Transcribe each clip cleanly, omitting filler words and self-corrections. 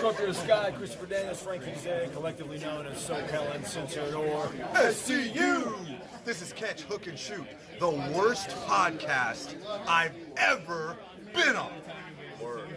up to the sky, Christopher Daniels, Frankie Zay, collectively known as SoCal Uncensored or SCU! This is Catch, Hook, and Shoot, the worst podcast I've ever been on. Word.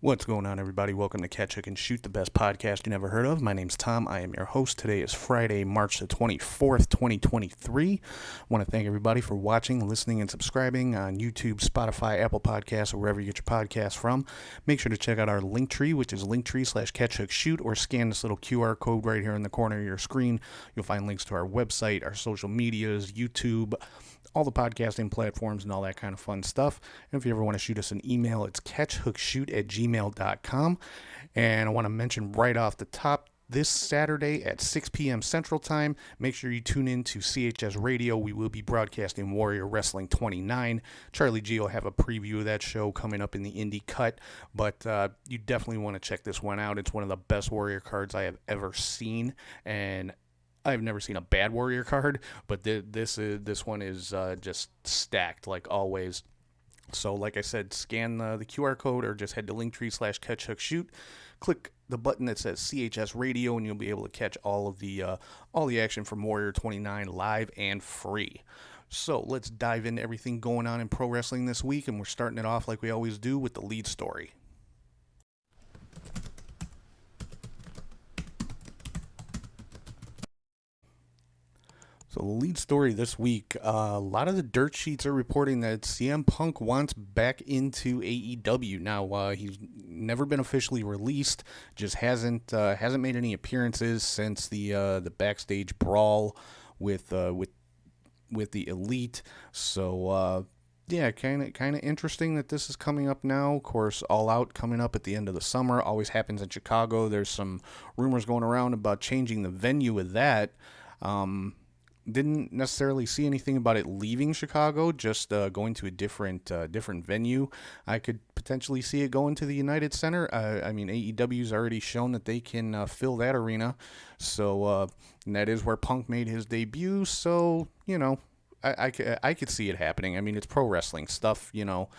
What's going on, everybody? Welcome to Catch, Hook, and Shoot, the best podcast you never heard of. My name's Tom. I am your host. Today is Friday, March the 24th, 2023. I want to thank everybody for watching, listening, and subscribing on YouTube, Spotify, Apple Podcasts, or wherever you get your podcasts from. Make sure to check out our link tree, which is linktree/catchhookshoot, or scan this little QR code right here in the corner of your screen. You'll find links to our website, our social medias, YouTube, all the podcasting platforms, and all that kind of fun stuff. And if you ever want to shoot us an email, it's catchhookshoot@gmail.com. And I want to mention right off the top, this Saturday at 6 p.m. Central Time, make sure you tune in to CHS Radio. We will be broadcasting Warrior Wrestling 29. Charlie G will have a preview of that show coming up in the indie cut, but you definitely want to check this one out. It's one of the best Warrior cards I have ever seen, and I've never seen a bad Warrior card, but this one is just stacked like always. So like I said, scan the QR code or just head to linktree/catchhookshoot. Click the button that says CHS Radio, and you'll be able to catch all the action from Warrior 29 live and free. So let's dive into everything going on in pro wrestling this week, and we're starting it off like we always do with the lead story. So the lead story this week, a lot of the dirt sheets are reporting that CM Punk wants back into AEW. Now, he's never been officially released, just hasn't made any appearances since the backstage brawl with the Elite. So yeah, kind of interesting that this is coming up now. Of course, All Out coming up at the end of the summer. Always happens in Chicago. There's some rumors going around about changing the venue of that. Didn't necessarily see anything about it leaving Chicago, just going to a different venue. I could potentially see it going to the United Center. I mean, AEW's already shown that they can fill that arena, so and that is where Punk made his debut. So you know, I could see it happening. I mean, it's pro wrestling stuff. You know,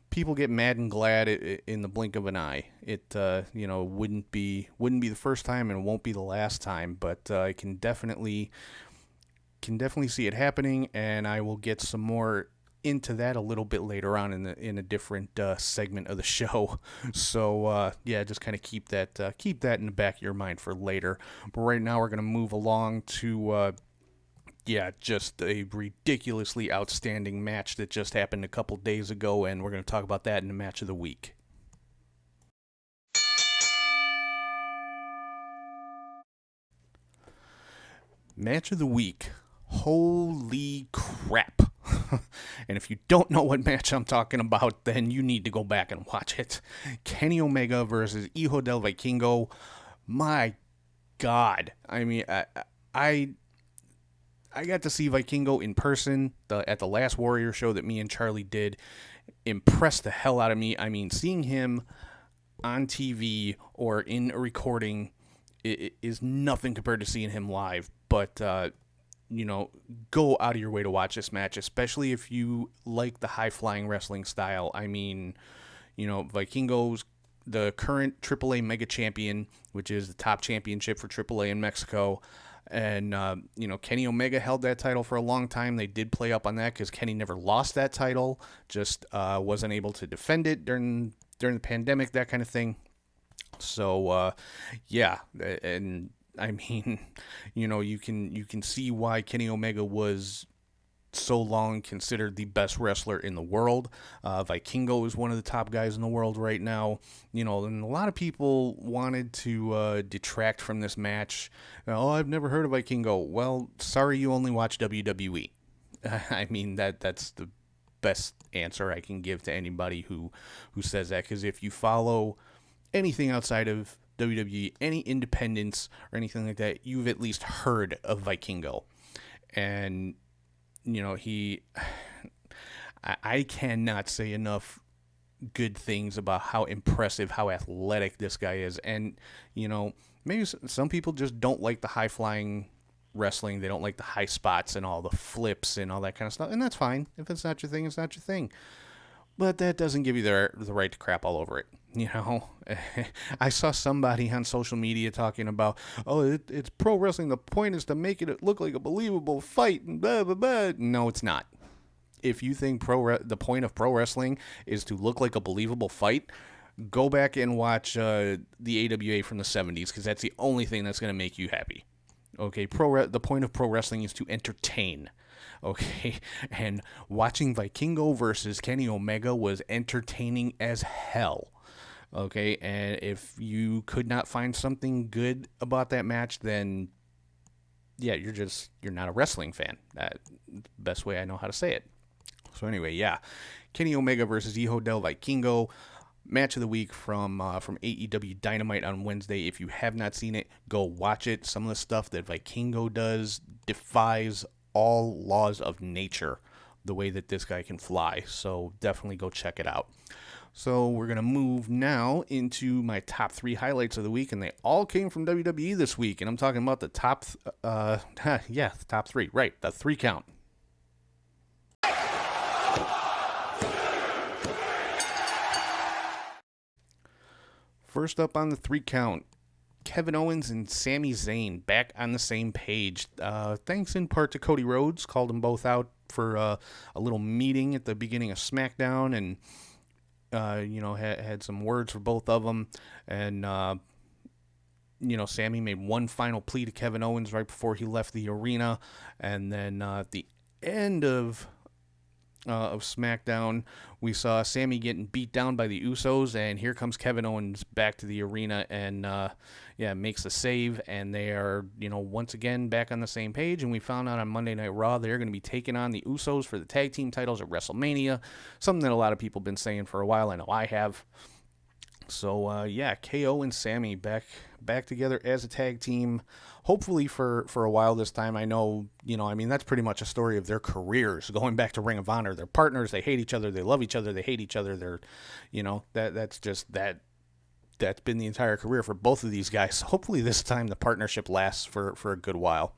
people get mad and glad in the blink of an eye. It wouldn't be the first time and it won't be the last time, but I can definitely see it happening, and I will get some more into that a little bit later on in a different segment of the show. So yeah, just kind of keep that in the back of your mind for later. But right now we're gonna move along to just a ridiculously outstanding match that just happened a couple days ago, and we're gonna talk about that in the match of the week. Match of the week. Holy crap. And if you don't know what match I'm talking about, then you need to go back and watch it. Kenny Omega versus Hijo del Vikingo. My God. I mean, I got to see Vikingo in person at the last Warrior show that me and Charlie did. Impressed the hell out of me. I mean, seeing him on TV or in a recording is nothing compared to seeing him live. But go out of your way to watch this match, especially if you like the high-flying wrestling style. I mean, Vikingo's the current AAA Mega Champion, which is the top championship for AAA in Mexico. And, Kenny Omega held that title for a long time. They did play up on that because Kenny never lost that title, just wasn't able to defend it during the pandemic, that kind of thing. So, yeah, and I mean, you can see why Kenny Omega was so long considered the best wrestler in the world. Vikingo is one of the top guys in the world right now. And a lot of people wanted to detract from this match. Oh, I've never heard of Vikingo. Well, sorry, you only watch WWE. I mean, that's the best answer I can give to anybody who says that, because if you follow anything outside of WWE, any independents or anything like that, you've at least heard of Vikingo. And, I cannot say enough good things about how impressive, how athletic this guy is. And, maybe some people just don't like the high-flying wrestling. They don't like the high spots and all the flips and all that kind of stuff. And that's fine. If it's not your thing, it's not your thing. But that doesn't give you the right to crap all over it. I saw somebody on social media talking about, it's pro wrestling. The point is to make it look like a believable fight and blah, blah, blah. No, it's not. If you think the point of pro wrestling is to look like a believable fight, go back and watch the AWA from the 70s, because that's the only thing that's going to make you happy. Okay, the point of pro wrestling is to entertain. Okay, and watching Vikingo versus Kenny Omega was entertaining as hell. Okay, and if you could not find something good about that match, then yeah, you're not a wrestling fan. That's the best way I know how to say it. So anyway, yeah, Kenny Omega versus Hijo del Vikingo, match of the week from AEW Dynamite on Wednesday. If you have not seen it, go watch it. Some of the stuff that Vikingo does defies all laws of nature, the way that this guy can fly. So definitely go check it out. So we're going to move now into my top 3 highlights of the week, and they all came from WWE this week. And I'm talking about the top, the top 3, right, the 3 count. First up on the 3 count, Kevin Owens and Sami Zayn back on the same page. Thanks in part to Cody Rhodes, called them both out for a little meeting at the beginning of SmackDown, and had some words for both of them. And Sami made one final plea to Kevin Owens right before he left the arena, and then at the end of SmackDown, we saw Sami getting beat down by the Usos, and here comes Kevin Owens back to the arena and makes the save, and they are once again back on the same page. And we found out on Monday Night Raw they're going to be taking on the Usos for the tag team titles at WrestleMania, something that a lot of people have been saying for a while. I know I have. So KO and Sami back together as a tag team, hopefully for a while this time. I know, that's pretty much a story of their careers, going back to Ring of Honor. They're partners, they hate each other, they love each other, they hate each other. They're, that's been the entire career for both of these guys. So hopefully this time the partnership lasts for a good while.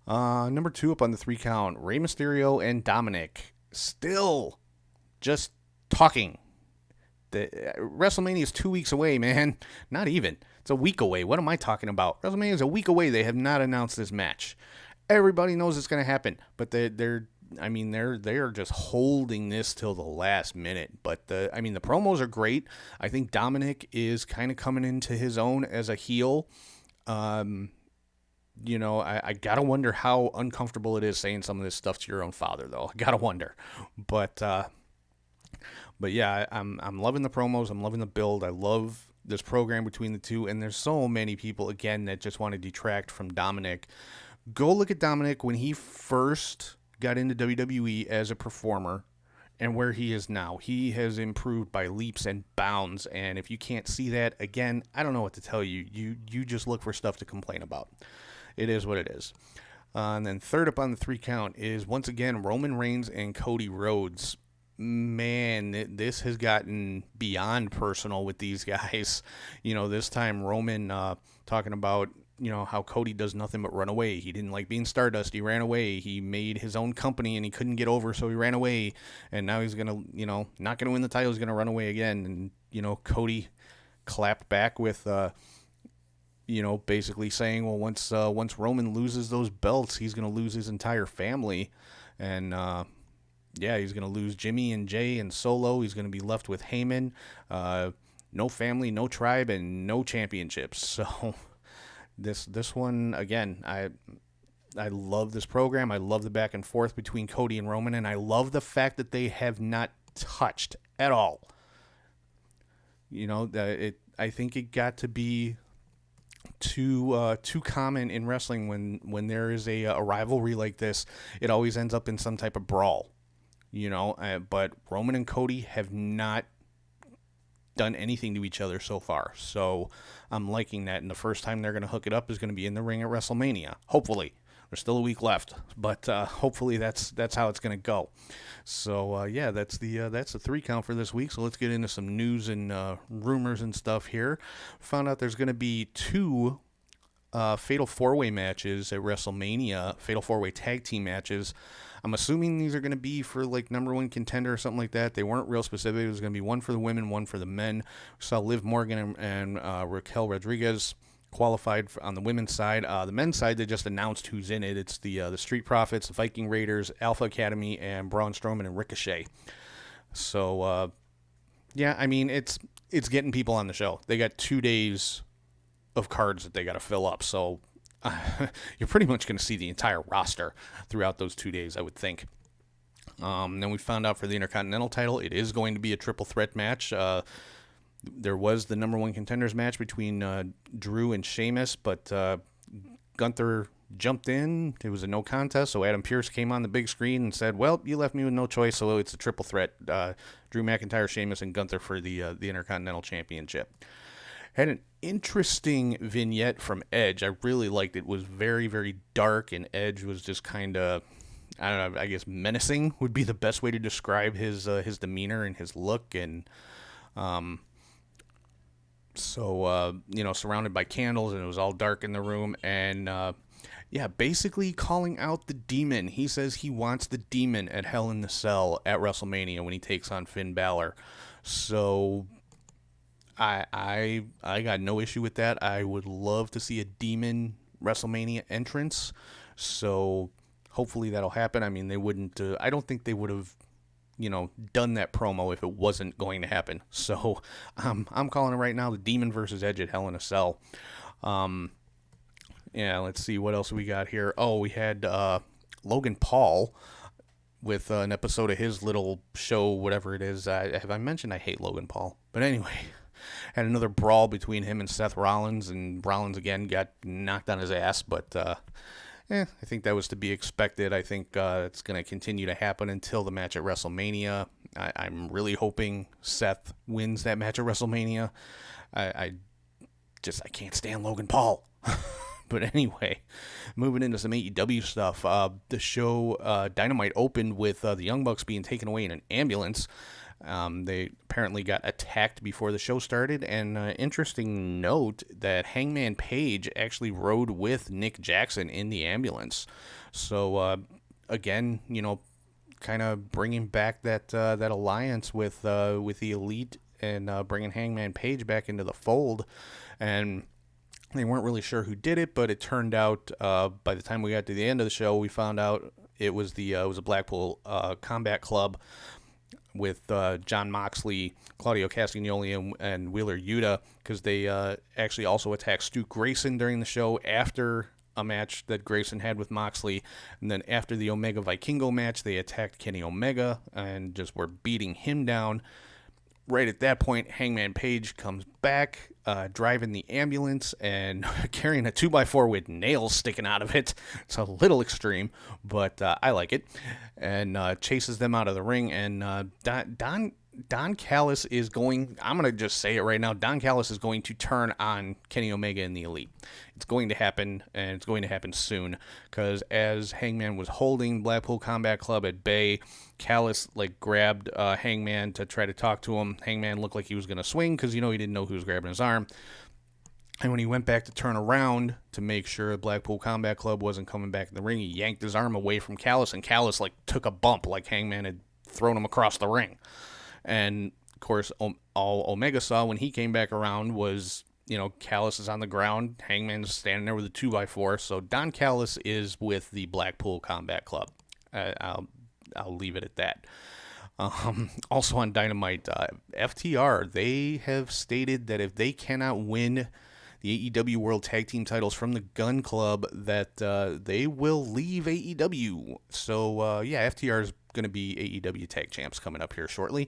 Number 2 up on the 3 count, Rey Mysterio and Dominic still just talking. WrestleMania is 2 weeks away, man. Not even. It's a week away. What am I talking about? WrestleMania is a week away. They have not announced this match. Everybody knows it's going to happen, but they're just holding this till the last minute. But the promos are great. I think Dominic is kind of coming into his own as a heel. I gotta wonder how uncomfortable it is saying some of this stuff to your own father, though. I gotta wonder. But yeah, I'm loving the promos. I'm loving the build. I love this program between the two. And there's so many people, again, that just want to detract from Dominic. Go look at Dominic when he first got into WWE as a performer and where he is now. He has improved by leaps and bounds. And if you can't see that, again, I don't know what to tell you. You just look for stuff to complain about. It is what it is. And then third up on the 3 count is, once again, Roman Reigns and Cody Rhodes. Man, this has gotten beyond personal with these guys. This time Roman talking about, how Cody does nothing but run away. He didn't like being Stardust. He ran away. He made his own company and he couldn't get over, so he ran away. And now he's going to, not going to win the title. He's going to run away again. And, Cody clapped back with, basically saying, well, once Roman loses those belts, he's going to lose his entire family. And, he's going to lose Jimmy and Jay and Solo. He's going to be left with Heyman. No family, no tribe, and no championships. So this one, again, I love this program. I love the back and forth between Cody and Roman, and I love the fact that they have not touched at all. I think it got to be too common in wrestling when there is a rivalry like this. It always ends up in some type of brawl. but Roman and Cody have not done anything to each other so far. So I'm liking that, and the first time they're going to hook it up is going to be in the ring at WrestleMania. Hopefully. There's still a week left, but hopefully that's how it's going to go. So that's the 3 count for this week. So let's get into some news and rumors and stuff here. Found out there's going to be 2 Fatal 4-Way matches at WrestleMania, Fatal 4-Way tag team matches. I'm assuming these are going to be for like number 1 contender or something like that. They weren't real specific. It was going to be 1 for the women, 1 for the men. We saw Liv Morgan and Raquel Rodriguez qualified on the women's side. The men's side, they just announced who's in it. It's the Street Profits, the Viking Raiders, Alpha Academy, and Braun Strowman and Ricochet. So, I mean, it's getting people on the show. They got 2 days of cards that they got to fill up. So you're pretty much going to see the entire roster throughout those 2 days, I would think. Then we found out for the Intercontinental title, it is going to be a triple threat match. There was the number 1 contenders match between Drew and Sheamus, but Gunther jumped in. It was a no contest, so Adam Pearce came on the big screen and said, well, you left me with no choice, so it's a triple threat. Drew McIntyre, Sheamus, and Gunther for the Intercontinental Championship. Had an interesting vignette from Edge. I really liked it. It was very, very dark, and Edge was just kind of, I don't know, I guess menacing would be the best way to describe his demeanor and his look, and surrounded by candles, and it was all dark in the room, and basically calling out the Demon. He says he wants the Demon at Hell in the Cell at WrestleMania when he takes on Finn Balor. So I got no issue with that. I would love to see a Demon WrestleMania entrance. So hopefully that'll happen. I mean, they wouldn't. I don't think they would have done that promo if it wasn't going to happen. So I'm calling it right now, the Demon versus Edge at Hell in a Cell. Let's see what else we got here. Oh, we had Logan Paul with an episode of his little show, whatever it is. Have I mentioned I hate Logan Paul? But anyway, had another brawl between him and Seth Rollins, and Rollins again got knocked on his ass, but I think that was to be expected. I think it's going to continue to happen until the match at WrestleMania. I'm really hoping Seth wins that match at WrestleMania. I can't stand Logan Paul. But anyway, moving into some AEW stuff. The show Dynamite opened with the Young Bucks being taken away in an ambulance. They apparently got attacked before the show started, and interesting note that Hangman Page actually rode with Nick Jackson in the ambulance. So again, kind of bringing back that alliance with the Elite, and bringing Hangman Page back into the fold. And they weren't really sure who did it, but it turned out by the time we got to the end of the show, we found out it was a Blackpool Combat Club with John Moxley, Claudio Castagnoli, and Wheeler Yuta, because they actually also attacked Stu Grayson during the show after a match that Grayson had with Moxley. And then after the Omega Vikingo match, they attacked Kenny Omega and just were beating him down. Right at that point, Hangman Page comes back, driving the ambulance and carrying a 2x4 with nails sticking out of it. It's a little extreme, but I like it. And chases them out of the ring. And Don Callis is going, I'm going to just say it right now, Don Callis is going to turn on Kenny Omega and the Elite. It's going to happen, and it's going to happen soon, because as Hangman was holding Blackpool Combat Club at bay, Callis grabbed Hangman to try to talk to him. Hangman looked like he was going to swing because he didn't know who was grabbing his arm. And when he went back to turn around to make sure Blackpool Combat Club wasn't coming back in the ring, he yanked his arm away from Callis, and Callis took a bump like Hangman had thrown him across the ring. And of course, all Omega saw when he came back around was, Callis is on the ground, Hangman's standing there with a 2x4. So Don Callis is with the Blackpool Combat Club. I'll leave it at that. Also on Dynamite, FTR, they have stated that if they cannot win the AEW World Tag Team titles from the Gun Club, that they will leave AEW. So, FTR is going to be AEW Tag Champs coming up here shortly.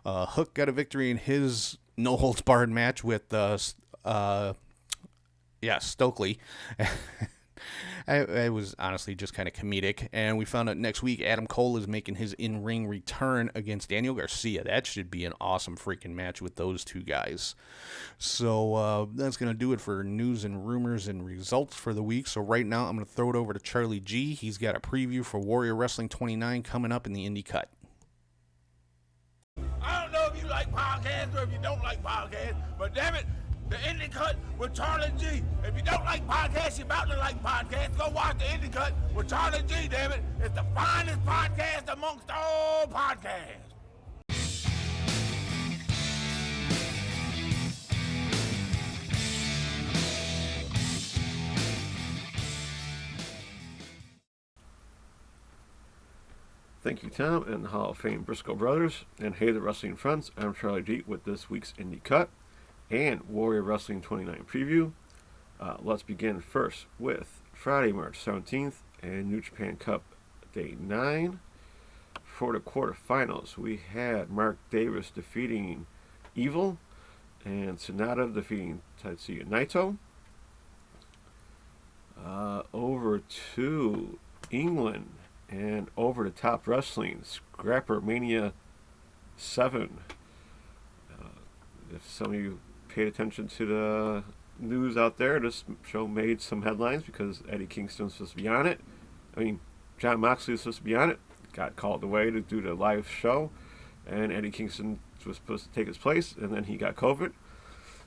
Hook got a victory in his no-holds-barred match with Stokely. It was honestly just kind of comedic. And we found out next week Adam Cole is making his in-ring return against Daniel Garcia. That should be an awesome freaking match with those two guys. So that's going to do it for news and rumors and results for the week. So right now I'm going to throw it over to Charlie G. He's got a preview for Warrior Wrestling 29 coming up in the Indie Cut. I don't know if you like podcasts or if you don't like podcasts, but damn it, the Indie Cut with Charlie G. If you don't like podcasts, you're about to like podcasts, go watch the Indie Cut with Charlie G, damn it. It's the finest podcast amongst all podcasts. Thank you, Tom, and the Hall of Fame Briscoe Brothers. And hey, the wrestling friends, I'm Charlie G with this week's Indie Cut and Warrior Wrestling 29 preview. Let's begin first with Friday, March 17th and New Japan Cup Day 9. For the quarterfinals, we had Mark Davis defeating Evil and Sonata defeating Tetsuya Naito. Over to England and Over the Top Wrestling, Scrapper Mania 7. If some of you paid attention to the news out there, this show made some headlines because Eddie Kingston was supposed to be on it. John Moxley was supposed to be on it. Got called away to do the live show, and Eddie Kingston was supposed to take his place, and then he got COVID.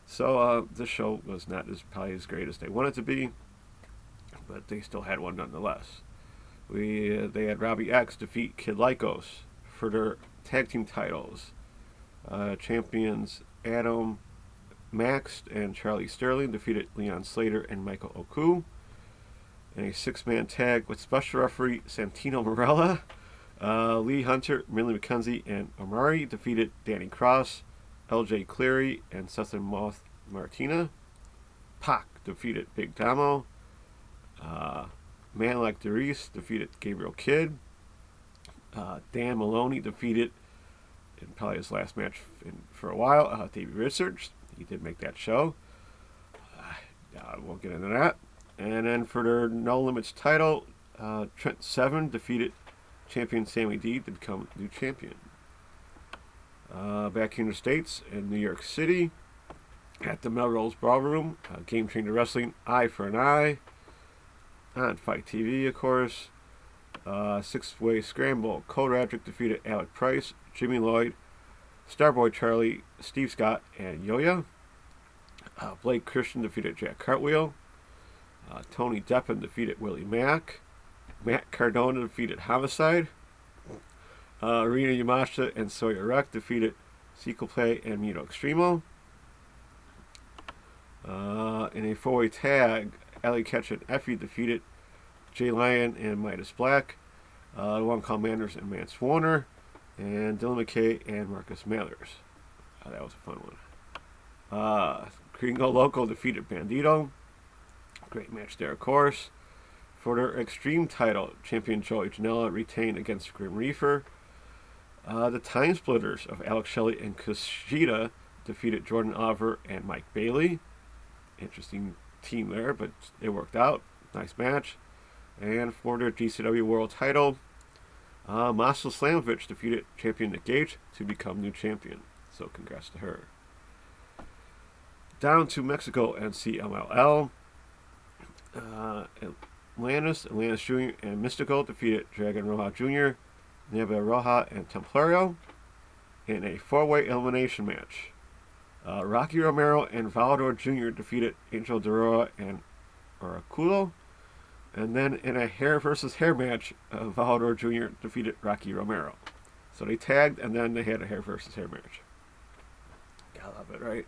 So this show was not probably as great as they wanted to be, but they still had one nonetheless. They had Robbie X defeat Kid Lycos for their tag team titles. Champions Adam Max and Charlie Sterling defeated Leon Slater and Michael Oku. In a six-man tag with special referee Santino Marella, Lee Hunter, Millie McKenzie, and Omari defeated Danny Cross, LJ Cleary, and Seth Moth Martina. Pac defeated Big Damo. Man Like Darius defeated Gabriel Kidd. Dan Maloney defeated, in probably his last match for a while, Davey Richards. He did make that show. We'll get into that. And then for their No Limits title, Trent Seven defeated champion Sammy D to become new champion. Back here in the States, in New York City, at the Melrose Ballroom, Game Changer Wrestling, Eye for an Eye. On Fight TV, of course. Six-way scramble. Cole Radrick defeated Alec Price, Jimmy Lloyd, Starboy Charlie, Steve Scott, and Yo-Yo. Blake Christian defeated Jack Cartwheel. Tony Deppen defeated Willie Mack. Matt Cardona defeated Homicide. Rina Yamashita and Sawyer Wreck defeated Sequel Play and Mito Extremo. In a four-way tag, Ellie Ketch and Effie defeated Jay Lyon and Midas Black, the One Call Manders and Mance Warner, and Dylan McKay and Marcus Mathers. That was a fun one. Gringo Loco defeated Bandito. Great match there, of course. For their Extreme title, champion Joey Janela retained against Grim Reaper. The Time Splitters of Alex Shelley and Kushida defeated Jordan Oliver and Mike Bailey. Interesting team there, but it worked out. Nice match. And for their GCW World title, Masel Slamovich defeated champion Nick Gage to become new champion. So congrats to her. Down to Mexico and CMLL. Atlantis Jr. and Mystical defeated Dragon Roja Jr., Nebula Roja, and Templario in a four-way elimination match. Rocky Romero and Valador Jr. defeated Angel Dorora and Oraculo. And then in a hair versus hair match, Valador Jr. defeated Rocky Romero. So they tagged and then they had a hair versus hair match. Gotta love it, right?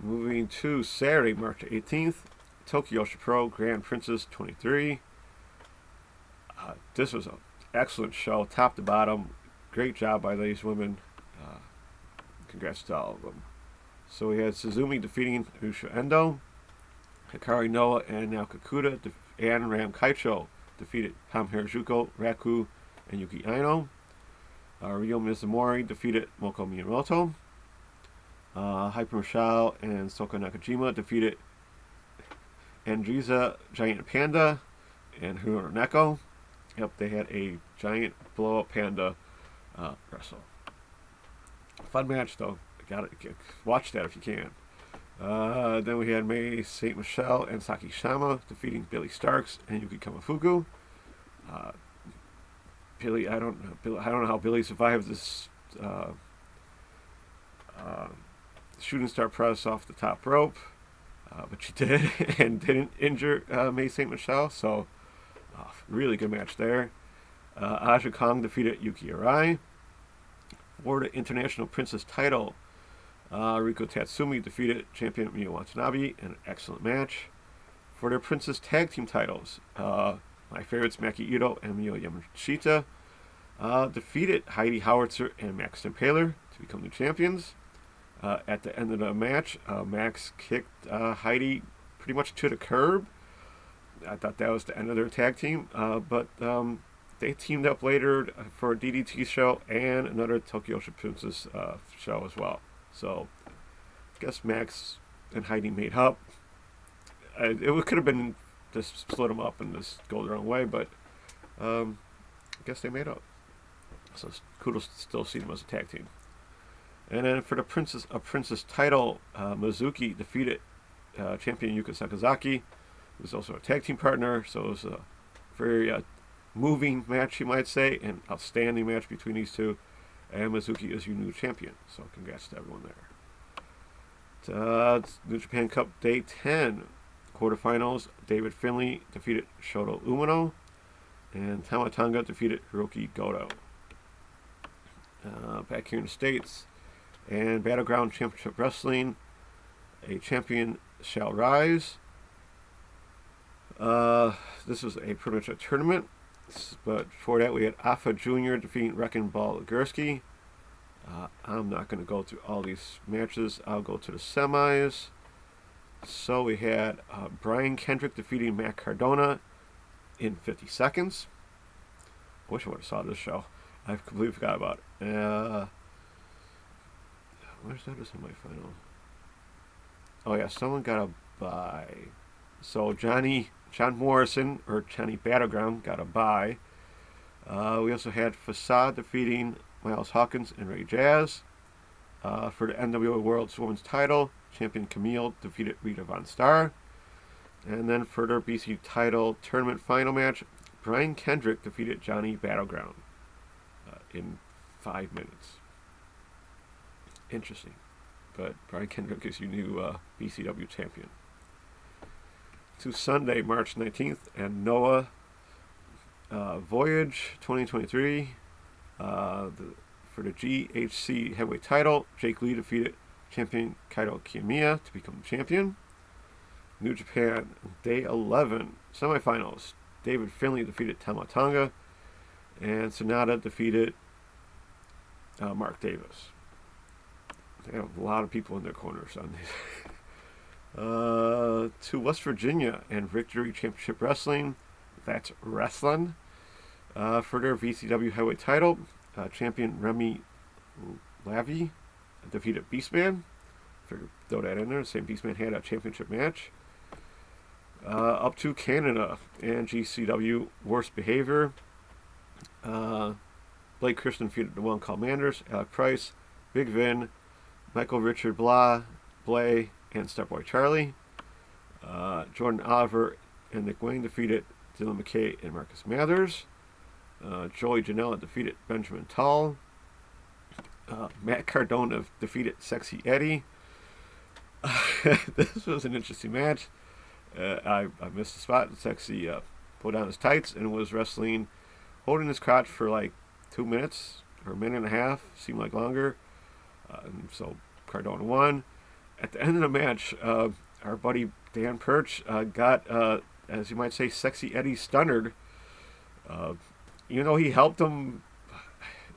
Moving to Saturday, March 18th, Tokyo Pro Grand Princess 23. This was an excellent show, top to bottom. Great job by these women. Congrats to all of them. So we had Suzumi defeating Usha Endo. Hikari Noah and Naoka Kuda and Ram Kaicho defeated Tam Harajuku, Raku, and Yuki Aino. Ryo Mizumori defeated Moko Miyamoto. Hyper Michelle and Soko Nakajima defeated Andriza Giant Panda and Hirono Neko. Yep, they had a giant blow-up panda wrestle. Fun match, though. Watch that if you can. Then we had May St. Michelle and Saki Shama defeating Billy Starks and Yuki Kamafuku. Billy, I don't know how Billy survived this shooting star press off the top rope, but she did and didn't injure May St. Michelle. So, really good match there. Aja Kong defeated Yuki Arai. For the International Princess title, Riko Tatsumi defeated champion Miyu Watanabe in an excellent match. For their Princess Tag Team titles, my favorites Maki Ito and Miyu Yamashita defeated Heidi Howitzer and Max Impaler to become the champions. At the end of the match, Max kicked Heidi pretty much to the curb. I thought that was the end of their tag team, but they teamed up later for a DDT show and another Tokyo Princess show as well. So, I guess Max and Heidi made up. It could have been just split them up and just go their own way, but I guess they made up. So, kudos to still see them as a tag team. And then for the Princess title, Mizuki defeated champion Yuka Sakazaki, who's also a tag team partner. So it was a very moving match, you might say, an outstanding match between these two. And Mizuki is your new champion. So congrats to everyone there. New Japan Cup Day 10 quarterfinals. David Finlay defeated Shoto Umino, and Tama Tonga defeated Hiroki Goto. Back here in the States, and Battleground Championship Wrestling, a champion shall rise. This was pretty much a tournament, but before that we had Alpha Jr. defeating Wrecking Ball Gursky. I'm not going to go through all these matches. I'll go to the semis. So we had Brian Kendrick defeating Matt Cardona in 50 seconds. I wish I would have saw this show. I completely forgot about it. Where's that? Is in my final? Oh yeah, someone got a bye. So John Morrison, or Johnny Battleground, got a bye. We also had Facade defeating Miles Hawkins and Ray Jazz. For the NWA World Women's title, champion Camille defeated Rita Von Starr. And then for their BC title tournament final match, Brian Kendrick defeated Johnny Battleground in 5 minutes. Interesting. But Brian Kendrick is your new BCW champion. To Sunday, March 19th, and Noah Voyage 2023. For the GHC heavyweight title, Jake Lee defeated champion Kaito Kiyomiya to become champion. New Japan, Day 11, semifinals. David Finlay defeated Tama Tonga, and Sonata defeated Mark Davis. They have a lot of people in their corners on these. To West Virginia and Victory Championship Wrestling, that's wrestling. For their VCW heavyweight title, champion Remy Lavie defeated Beastman. Figured throw that in there. Same Beastman had a championship match. Up to Canada and GCW Worst Behavior. Blake Christian defeated the one called Manders, Alec Price, Big Vin, Michael Richard Blay, and Starboy Charlie. Jordan Oliver and Nick Wayne defeated Dylan McKay and Marcus Mathers. Joey Janela defeated Benjamin Tull. Matt Cardona defeated Sexy Eddie. This was an interesting match. I missed the spot. Sexy pulled down his tights and was wrestling, holding his crotch for like 2 minutes or a minute and a half. Seemed like longer. And so Cardona won. At the end of the match, our buddy Dan Perch got, as you might say, Sexy Eddie stunnered. Even though he helped him,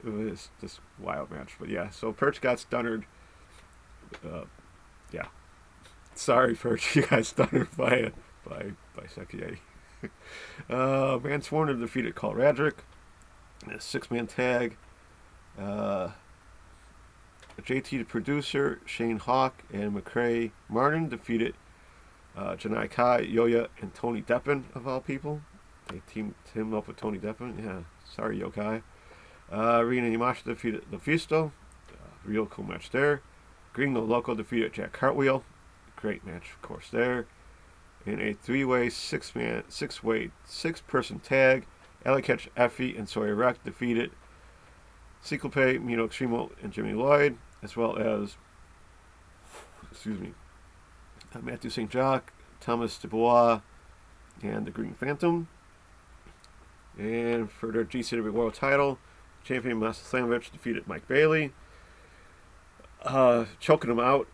it was just a wild match. But yeah, so Perch got stunnered. Yeah. Sorry, Perch, you got stunnered by Sexy Eddie. Vance Warner defeated Carl Radrick in a 6-man tag. JT the producer, Shane Hawk, and McCrae Martin defeated Janai Kai, Yoya, and Tony Deppen, of all people. They teamed him up with Tony Deppen. Yeah, sorry, Yokai. Rina Yamashita defeated Lufisto. Real cool match there. Gringo Loco defeated Jack Cartwheel. Great match, of course, there. In a three-way, six-person tag, Alley Catch, Effie, and Sawyer Wreck defeated Ciclope, Mino Extremo, and Jimmy Lloyd, as well as, Matthew St. Jacques, Thomas Dubois, and the Green Phantom. And for their GCW World title, champion Masa Slamovich defeated Mike Bailey, choking him out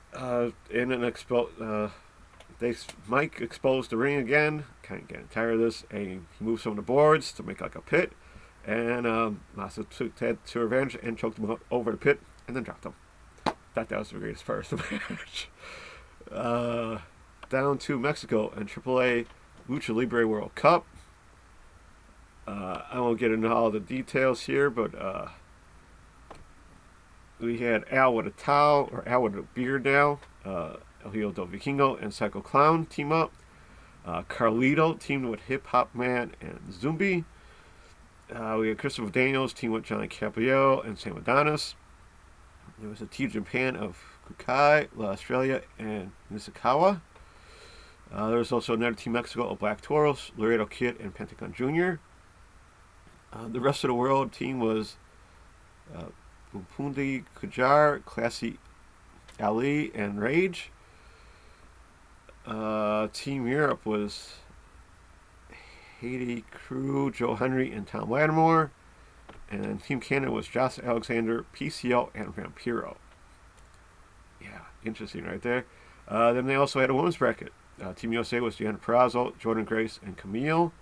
in an Mike exposed the ring again, kind of getting tired of this, and he moved some of the boards to make like a pit, and Masa took Ted to revenge and choked him over the pit, and then dropped him. Thought that was the greatest part of the match. Down to Mexico and AAA Lucha Libre World Cup. I won't get into all the details here, but we had Al with a towel, or Al with a beard now. El Hijo del Vikingo and Psycho Clown team up. Carlito teamed with Hip Hop Man and Zumbi. We had Christopher Daniels teamed with Johnny Caballero and Sam Adonis. There was a Team Japan of Kukai, La Estrella, and Nishikawa. There was also another Team Mexico of Black Toros, Laredo Kid, and Pentagon Jr. The rest of the world team was Mpundi Kujar, Classy Ali, and Rage. Team Europe was Haiti Crew, Joe Henry, and Tom Lattimore. And Team Canada was Josh Alexander, PCO, and Vampiro. Yeah, interesting right there. Then they also had a women's bracket. Team USA was Deanna Perazo, Jordan Grace, and Camille.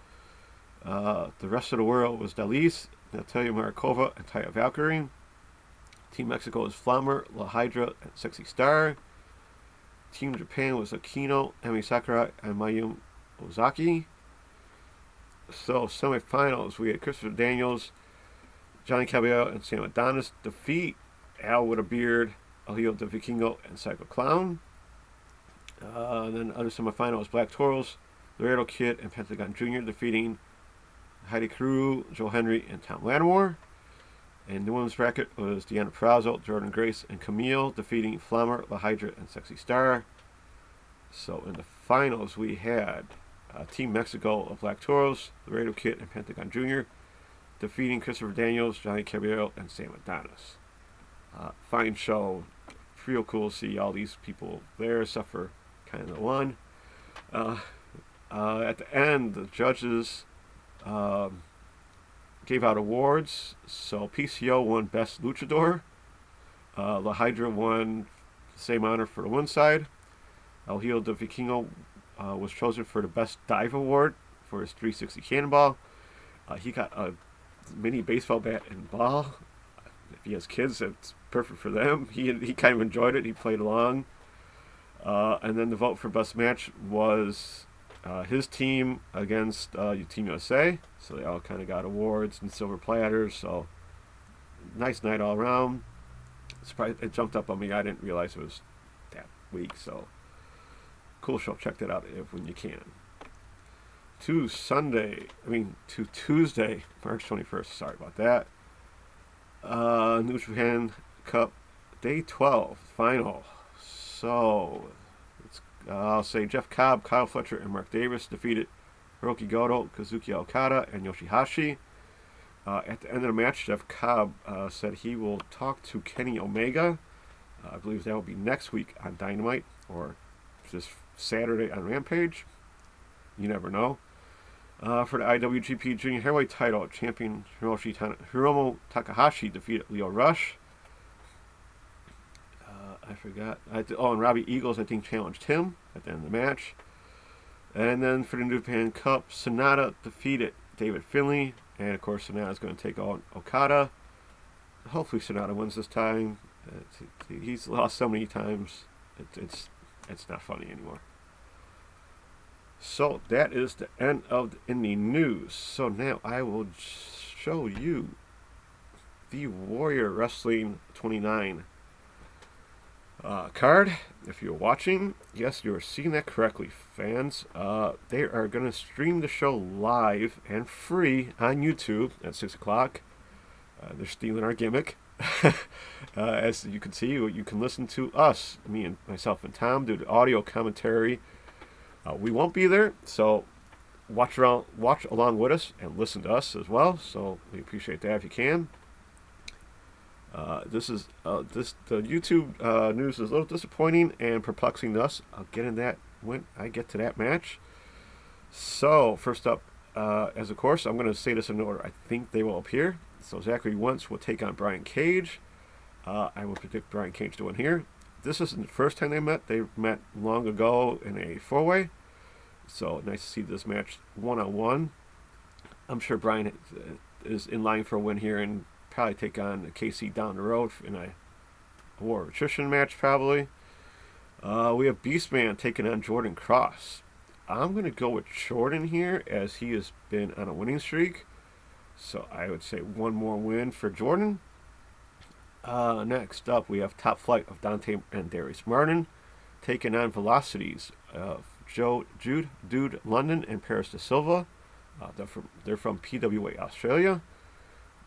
The rest of the world was Dalise, Natalia Markova, and Taya Valkyrie. Team Mexico was Flammer, La Hydra, and Sexy Star. Team Japan was Akino, Emi Sakurai, and Mayumi Ozaki. So, semifinals, we had Christopher Daniels, Johnny Caballero, and Sam Adonis defeat Al with a beard, El Hijo del Vikingo, and Psycho Clown. Then other semifinals, Black Toros, Laredo Kid, and Pentagon Jr. defeating Heidi Carew, Joe Henry, and Tom Lattimore. And the women's bracket was Deanna Perazo, Jordan Grace, and Camille defeating Flammer, La Hydra, and Sexy Star. So in the finals, we had Team Mexico of Black Toros, Laredo Kid, and Pentagon Jr. defeating Christopher Daniels, Johnny Caballero, and Sam Adonis. Fine show. Real cool to see all these people there, except for kind of the one. At the end, the judges gave out awards. So PCO won Best Luchador. La Hydra won the same honor for the one side. El Hijo del Vikingo was chosen for the Best Dive Award for his 360 cannonball. He got a mini baseball bat and ball. If he has kids, it's perfect for them. He kind of enjoyed it. He played along. And then the vote for Best Match was his team against Team USA. So they all kind of got awards and silver platters. So nice night all around. Surprised it jumped up on me. I didn't realize it was that week. So cool show. Check that out when you can. To Tuesday, March 21st. Sorry about that. New Japan Cup Day 12 final. So I'll say Jeff Cobb, Kyle Fletcher, and Mark Davis defeated Hiroki Goto, Kazuki Okada, and Yoshihashi. At the end of the match, Jeff Cobb said he will talk to Kenny Omega. I believe that will be next week on Dynamite or this Saturday on Rampage. You never know. For the IWGP Junior Heavyweight title, champion Hiromu Takahashi defeated Leo Rush. I forgot. And Robbie Eagles, I think, challenged him at the end of the match. And then for the New Japan Cup, Sonata defeated David Finlay. And, of course, Sonata's going to take on Okada. Hopefully Sonata wins this time. He's lost so many times. It's not funny anymore. So that is the end of the indie news. So now I will show you the Warrior Wrestling 29 card. If you're watching, yes, you're seeing that correctly, fans. They are going to stream the show live and free on YouTube at 6 o'clock. They're stealing our gimmick. As you can see, you can listen to us, me and myself and Tom, do the audio commentary. We won't be there, so watch along with us and listen to us as well. So we appreciate that if you can. The YouTube news is a little disappointing and perplexing to us. I'll get in that when I get to that match. So first up, as of course, I'm going to say this in order I think they will appear. So Zachary Wentz will take on Brian Cage. I will predict Brian Cage to win here. This isn't the first time they met. They met long ago in a four-way. So nice to see this match one-on-one. I'm sure Brian is in line for a win here and probably take on KC down the road in a War of Attrition match probably. We have Beastman taking on Jordan Cross. I'm going to go with Jordan here as he has been on a winning streak. So I would say one more win for Jordan. Next up, we have Top Flight of Dante and Darius Martin taking on Velocities of Jude London and Paris De Silva. They're from PWA Australia.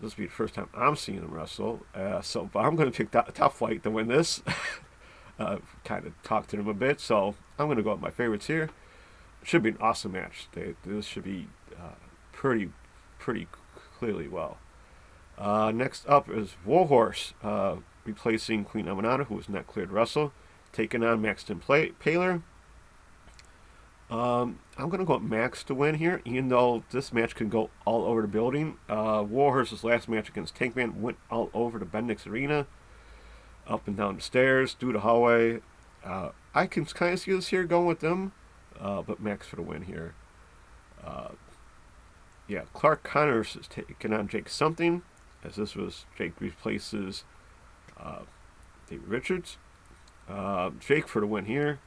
This will be the first time I'm seeing them wrestle. But I'm going to pick Top Flight to win this. Kind of talk to them a bit. So I'm going to go with my favorites here. Should be an awesome match. This should be pretty clearly well. Next up is Warhorse, replacing Queen Amanada, who was not cleared to wrestle, taking on Maxton Paler. I'm going to go with Max to win here, even though this match can go all over the building. Warhorse's last match against Tankman went all over the Bendix Arena, up and down the stairs, through the hallway. I can kind of see this here going with them, but Max for the win here. Clark Connors is taking on Jake Something, as this was Jake replaces David Richards. Jake for the win here.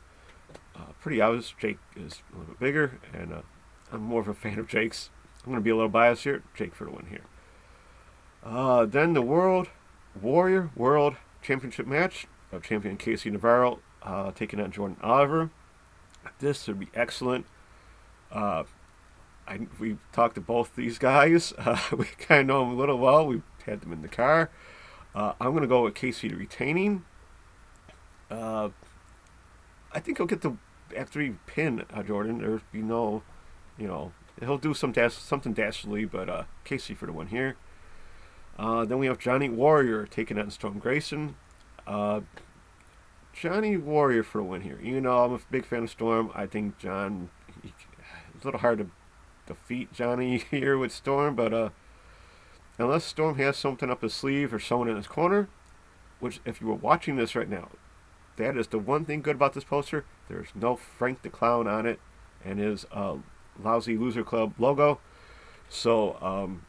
Pretty obvious, Jake is a little bit bigger, and I'm more of a fan of Jake's. I'm going to be a little biased here. Jake for the win here. Then the Warrior World Championship match of champion Casey Navarro taking on Jordan Oliver. This would be excellent. We talked to both these guys. We kind of know them a little well. We've had them in the car. I'm going to go with Casey retaining. I think he'll get the after he pin Jordan. There'll be no, he'll do something dastardly, but Casey for the win here. Then we have Johnny Warrior taking on Storm Grayson. Johnny Warrior for the win here. I'm a big fan of Storm. I think John, it's a little hard to defeat Johnny here with Storm, but unless Storm has something up his sleeve or someone in his corner, which if you were watching this right now, that is the one thing good about this poster. There's no Frank the Clown on it and his lousy Loser Club logo. So,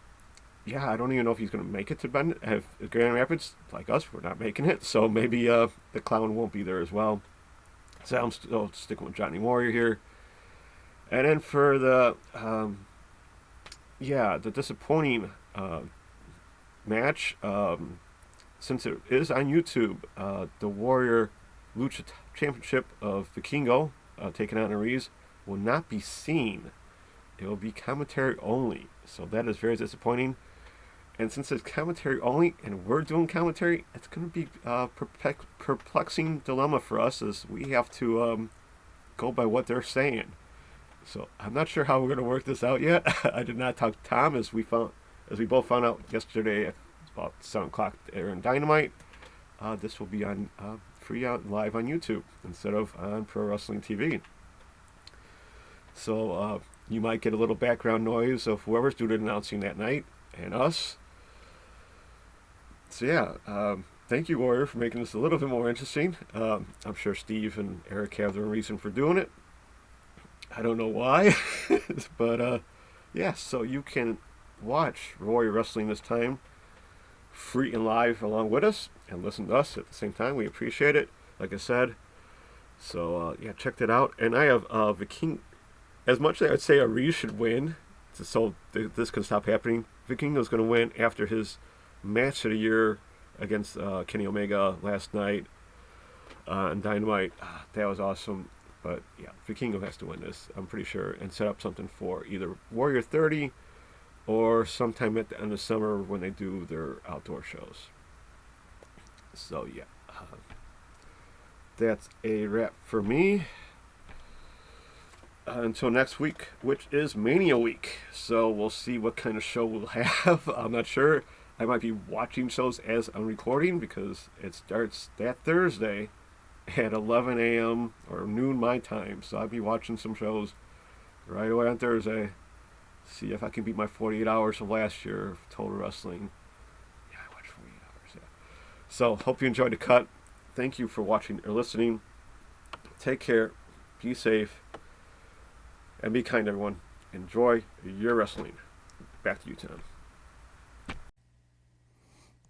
I don't even know if he's going to make it to Grand Rapids. Like us, we're not making it. So maybe the Clown won't be there as well. So I'm still sticking with Johnny Warrior here. And then for the disappointing match, since it is on YouTube, the Warrior Lucha Championship of Vikingo, taking on Aries, will not be seen. It will be commentary only. So that is very disappointing. And since it's commentary only, and we're doing commentary, it's going to be a perplexing dilemma for us, as we have to go by what they're saying. So I'm not sure how we're going to work this out yet. I did not talk to Tom, as we both found out yesterday at about 7 o'clock there in Dynamite. This will be on free out live on YouTube instead of on Pro Wrestling TV. So you might get a little background noise of whoever's doing it announcing that night and us. So thank you, Warrior, for making this a little bit more interesting. I'm sure Steve and Eric have their reason for doing it. I don't know why, but so you can watch Warrior Wrestling this time free and live along with us and listen to us at the same time. We appreciate it, like I said. So check that out. And I have Viking. As much as I'd say Aries should win, so this can stop happening, Vikingo's going to win after his match of the year against Kenny Omega last night. and Dynamite. That was awesome. But yeah, Vikingo has to win this, I'm pretty sure, and set up something for either Warrior 30 or sometime at the end of summer when they do their outdoor shows. So yeah, that's a wrap for me. Until next week, which is Mania Week. So we'll see what kind of show we'll have. I'm not sure. I might be watching shows as I'm recording because it starts that Thursday at 11 a.m. or noon my time. So I'll be watching some shows right away on Thursday. See if I can beat my 48 hours of last year of Total Wrestling. Yeah, I watched 48 hours, yeah. So hope you enjoyed the cut. Thank you for watching or listening. Take care. Be safe. And be kind, everyone. Enjoy your wrestling. Back to you, Tom.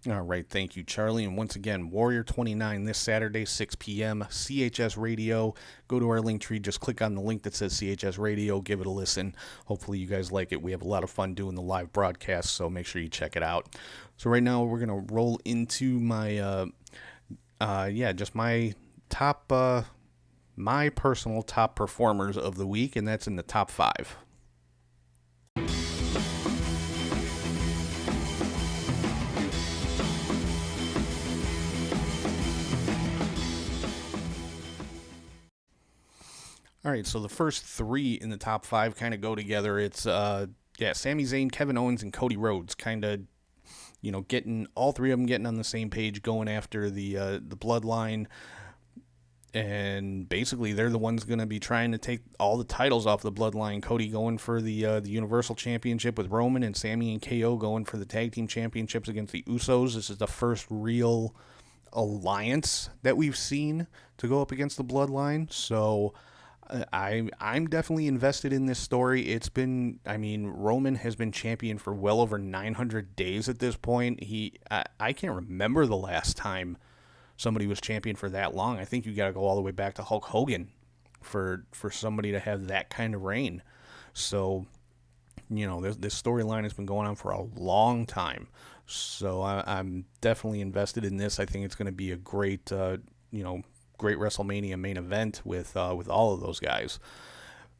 All right, thank you, Charlie. And once again, Warrior 29 this Saturday, 6 p.m., CHS Radio. Go to our link tree. Just click on the link that says CHS Radio. Give it a listen. Hopefully you guys like it. We have a lot of fun doing the live broadcast, so make sure you check it out. So right now we're going to roll into my, just my top... my personal top performers of the week, and that's in the top 5. All right, so the first 3 in the top 5 kind of go together. It's Sami Zayn, Kevin Owens, and Cody Rhodes, kind of, getting all 3 of them getting on the same page, going after the Bloodline. And basically, they're the ones going to be trying to take all the titles off the Bloodline. Cody going for the Universal Championship with Roman, and Sami and KO going for the Tag Team Championships against the Usos. This is the first real alliance that we've seen to go up against the Bloodline. So I'm definitely invested in this story. Roman has been champion for well over 900 days at this point. I can't remember the last time somebody was champion for that long. I think you got to go all the way back to Hulk Hogan for somebody to have that kind of reign. So, this storyline has been going on for a long time. So I'm definitely invested in this. I think it's going to be a great, great WrestleMania main event with all of those guys.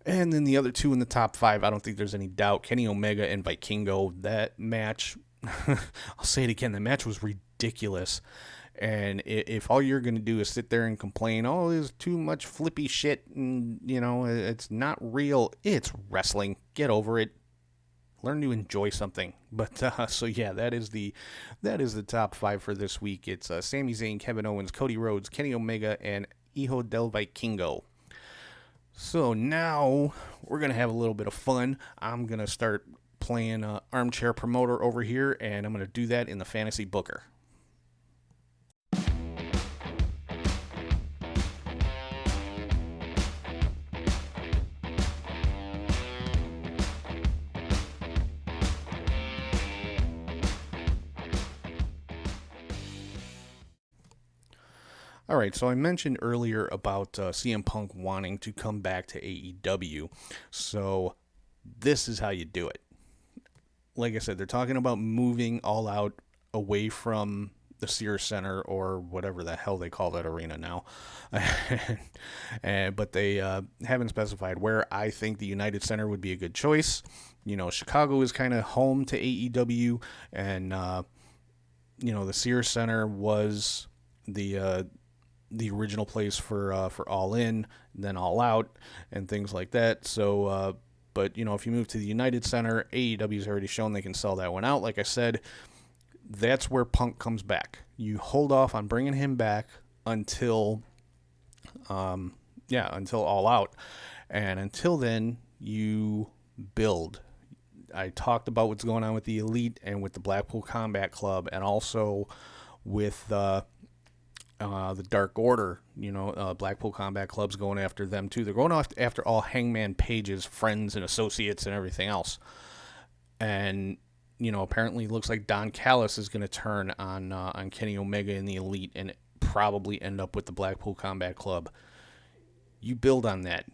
And then the other 2 in the top 5, I don't think there's any doubt. Kenny Omega and Vikingo. That match, I'll say it again, the match was ridiculous. And if all you're going to do is sit there and complain, oh, there's too much flippy shit, and, it's not real, it's wrestling. Get over it. Learn to enjoy something. But, that is the top 5 for this week. It's Sami Zayn, Kevin Owens, Cody Rhodes, Kenny Omega, and Hijo del Vikingo. So now we're going to have a little bit of fun. I'm going to start playing Armchair Promoter over here, and I'm going to do that in the Fantasy Booker. All right, so I mentioned earlier about CM Punk wanting to come back to AEW. So this is how you do it. Like I said, they're talking about moving All Out away from the Sears Center or whatever the hell they call that arena now. But they haven't specified where. I think the United Center would be a good choice. Chicago is kind of home to AEW, and the Sears Center was the original place for All In, then All Out, and things like that. So, but if you move to the United Center, AEW's already shown they can sell that one out. Like I said, that's where Punk comes back. You hold off on bringing him back until All Out, and until then, you build. I talked about what's going on with the Elite and with the Blackpool Combat Club, and also with the Dark Order. Blackpool Combat Club's going after them too. They're going after all Hangman Page's friends and associates and everything else. And apparently it looks like Don Callis is going to turn on Kenny Omega and the Elite and probably end up with the Blackpool Combat Club. You build on that.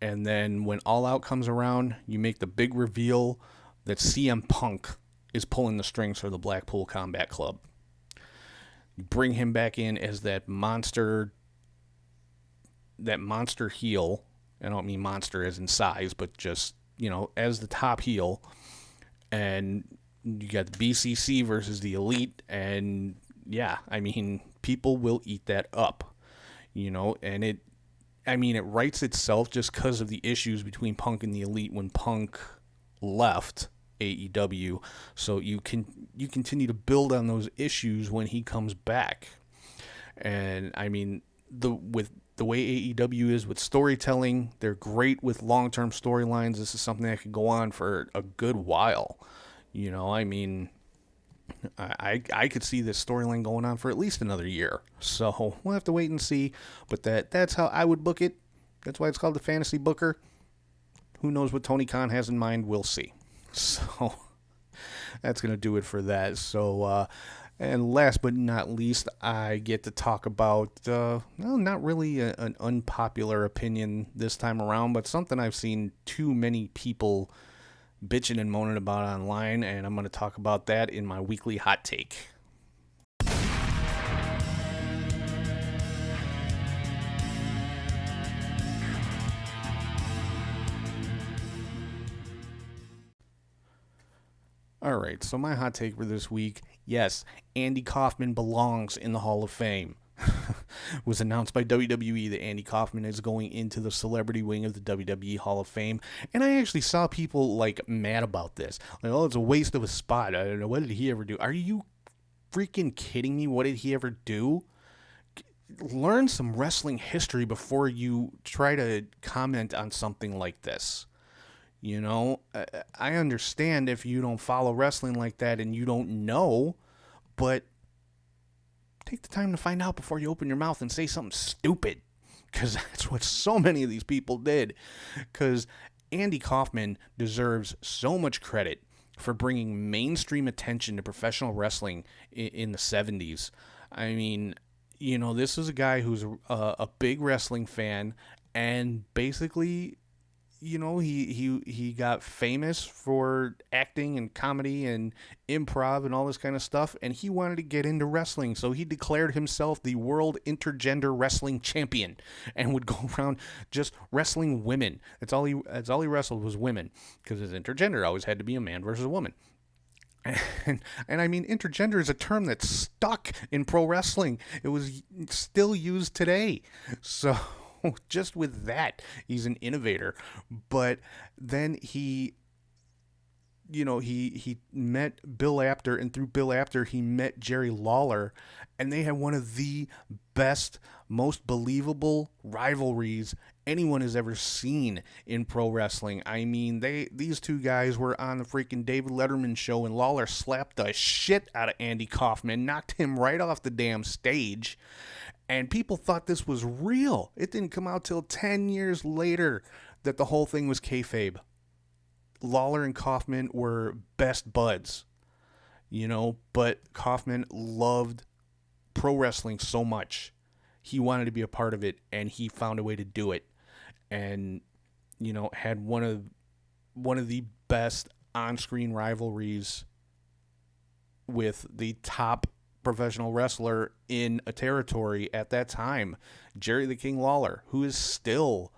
And then when All Out comes around, you make the big reveal that CM Punk is pulling the strings for the Blackpool Combat Club. bring him back in as that monster heel. I don't mean monster as in size, but just, as the top heel. And you got the BCC versus the Elite, and yeah, I mean, people will eat that up, and it writes itself just because of the issues between Punk and the Elite when Punk left AEW. So you continue to build on those issues when he comes back. And I mean, with the way AEW is with storytelling, they're great with long-term storylines. This is something that could go on for a good while. I mean, I could see this storyline going on for at least another year. So we'll have to wait and see. But that's how I would book it. That's why it's called the Fantasy Booker. Who knows what Tony Khan has in mind? We'll see. So that's going to do it for that. So, and last but not least, I get to talk about, not really an unpopular opinion this time around, but something I've seen too many people bitching and moaning about online, and I'm going to talk about that in my weekly hot take. All right, so my hot take for this week, yes, Andy Kaufman belongs in the Hall of Fame. It was announced by WWE that Andy Kaufman is going into the celebrity wing of the WWE Hall of Fame, and I actually saw people mad about this. Oh, it's a waste of a spot. I don't know, what did he ever do? Are you freaking kidding me? What did he ever do? Learn some wrestling history before you try to comment on something like this. I understand if you don't follow wrestling like that and you don't know, but take the time to find out before you open your mouth and say something stupid, because that's what so many of these people did. Because Andy Kaufman deserves so much credit for bringing mainstream attention to professional wrestling in the 70s. I mean, this is a guy who's a big wrestling fan, and basically, he got famous for acting and comedy and improv and all this kind of stuff, and he wanted to get into wrestling, so he declared himself the world intergender wrestling champion and would go around just wrestling women. That's all he wrestled was women, because his intergender always had to be a man versus a woman. And I mean, intergender is a term that's stuck in pro wrestling. It was still used today. So just with that, he's an innovator. But then he met Bill Apter, and through Bill Apter, he met Jerry Lawler, and they had one of the best, most believable rivalries anyone has ever seen in pro wrestling. I mean, these two guys were on the freaking David Letterman show, and Lawler slapped the shit out of Andy Kaufman, knocked him right off the damn stage. And people thought this was real. It didn't come out till 10 years later that the whole thing was kayfabe. Lawler and Kaufman were best buds, but Kaufman loved pro wrestling so much. He wanted to be a part of it, and he found a way to do it. And, had one of the best on-screen rivalries with the top professional wrestler in a territory at that time, Jerry the King Lawler, who is still,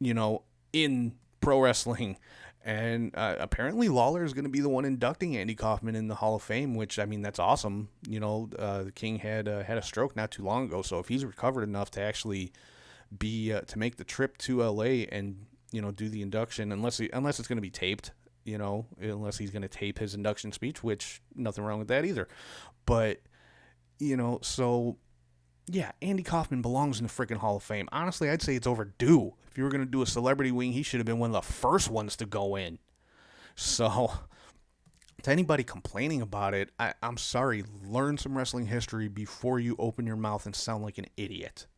in pro wrestling. And apparently Lawler is going to be the one inducting Andy Kaufman in the Hall of Fame, which, I mean, that's awesome. The King had a stroke not too long ago, so if he's recovered enough to actually be to make the trip to LA and do the induction, unless it's going to be taped, unless he's going to tape his induction speech, which nothing wrong with that either. But, so, yeah, Andy Kaufman belongs in the freaking Hall of Fame. Honestly, I'd say it's overdue. If you were going to do a celebrity wing, he should have been one of the first ones to go in. So, to anybody complaining about it, I'm sorry. Learn some wrestling history before you open your mouth and sound like an idiot.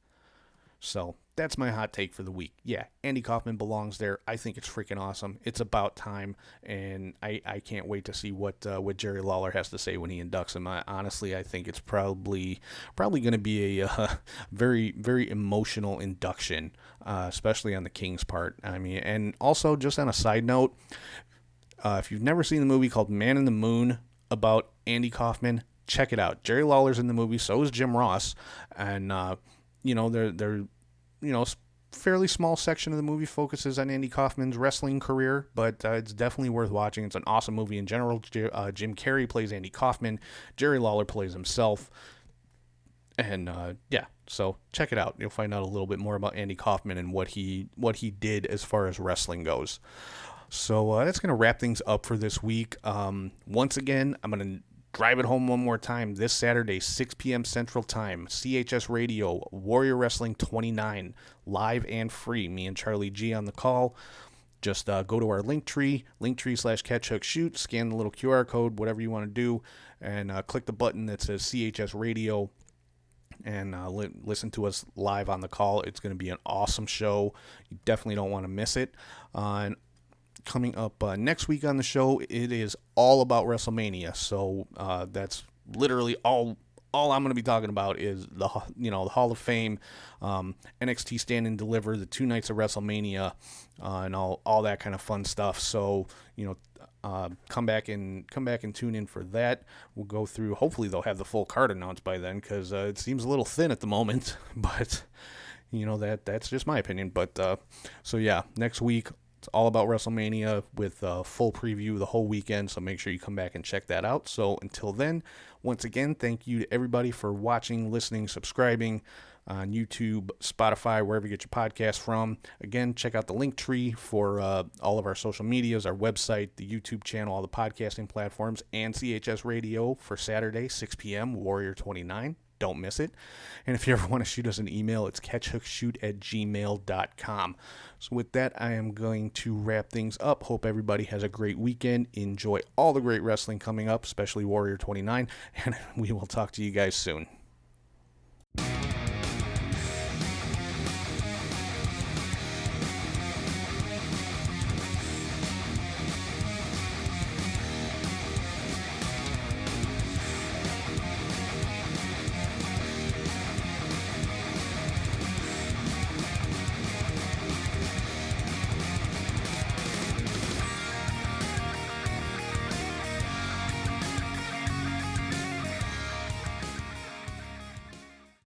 So, that's my hot take for the week. Yeah, Andy Kaufman belongs there. I think it's freaking awesome. It's about time, and I can't wait to see what Jerry Lawler has to say when he inducts him. Honestly, I think it's probably going to be a very, very emotional induction, especially on the King's part. I mean, and also, just on a side note, if you've never seen the movie called Man in the Moon about Andy Kaufman, check it out. Jerry Lawler's in the movie, so is Jim Ross, and they're fairly small section of the movie focuses on Andy Kaufman's wrestling career, but it's definitely worth watching. It's an awesome movie in general. Jim Carrey plays Andy Kaufman. Jerry Lawler plays himself. And so check it out. You'll find out a little bit more about Andy Kaufman and what he did as far as wrestling goes. So that's going to wrap things up for this week. Once again, I'm going to drive it home one more time. This Saturday, 6 p.m. Central Time, CHS Radio, Warrior Wrestling 29, live and free. Me and Charlie G on the call. Just go to our linktree/catchhookshoot, scan the little QR code, whatever you want to do, and click the button that says CHS Radio, and listen to us live on the call. It's going to be an awesome show. You definitely don't want to miss it. And coming up next week on the show, it is all about WrestleMania. So that's literally all I'm going to be talking about is the Hall of Fame, NXT Stand and Deliver, the 2 nights of WrestleMania, and all that kind of fun stuff. So come back and tune in for that. We'll go through. Hopefully they'll have the full card announced by then, because it seems a little thin at the moment. But that's just my opinion. But so yeah, next week. It's all about WrestleMania with a full preview the whole weekend, so make sure you come back and check that out. So until then, once again, thank you to everybody for watching, listening, subscribing on YouTube, Spotify, wherever you get your podcast from. Again, check out the link tree for all of our social medias, our website, the YouTube channel, all the podcasting platforms, and CHS Radio for Saturday, 6 p.m., Warrior 29. Don't miss it. And if you ever want to shoot us an email, it's catchhookshoot@gmail.com. So with that, I am going to wrap things up. Hope everybody has a great weekend. Enjoy all the great wrestling coming up, especially Warrior 29. And we will talk to you guys soon.